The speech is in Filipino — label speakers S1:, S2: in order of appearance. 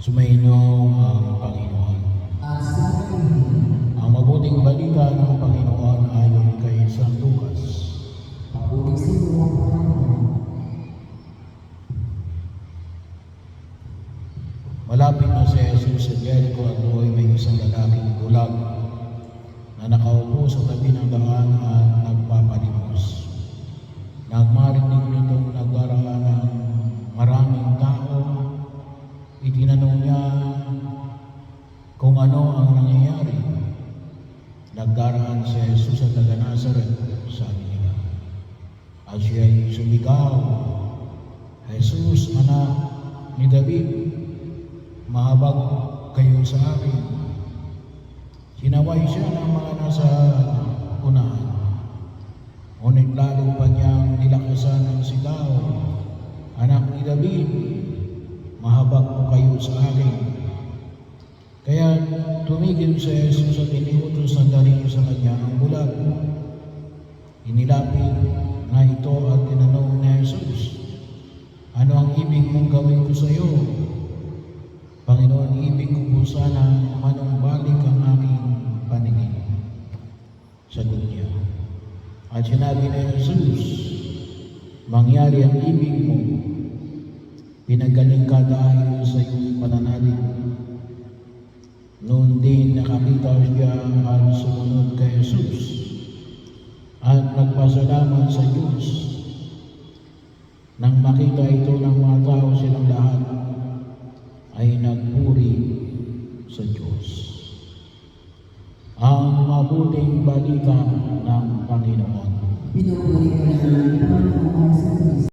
S1: Sumainyo ang Panginoon. Ang mabuting balita ng Panginoon ayon kay San Lucas. Malapit na si Jesus sa Jericho at doon may isang lalaking bulag na nakaupo sa tabi ng daan at nagpapalimos. Nagmarinig nitong nagdaraan ng maraming tao, itinanong niya kung ano ang nangyayari. Nagdaraan si Jesus sa taga Nazaret, sabi nila. At siya'y sumigaw, Jesus, anak ni David, mahabag kayo sa akin. Sinaway siya ng mga nasa unahan. Ngunit lalo pa niyang nilakasan ang sigaw, anak ni David, mahabag po kayo sa akin. Kaya tumigil si Jesus at iniutos na dalhin sa kanya ang bulag. Inilapit nga ito at tinanong ni Jesus, ano ang ibig mong gawin ko sa iyo? Panginoon, ibig ko po sana manumbalik ang aking paningin. Sagot niya. At sinabi ni Jesus, mangyari ang ibig mo, pinagaling ka dahil sa iyong pananalig. Noon din nakakita siya at sumunod kay Jesus at nagpasalamat sa Diyos. Nang makita ito ng mga tao, silang lahat ay nagpuri sa Diyos. Ang mabuting balita ng Panginoon.
S2: Pinupuri ka namin,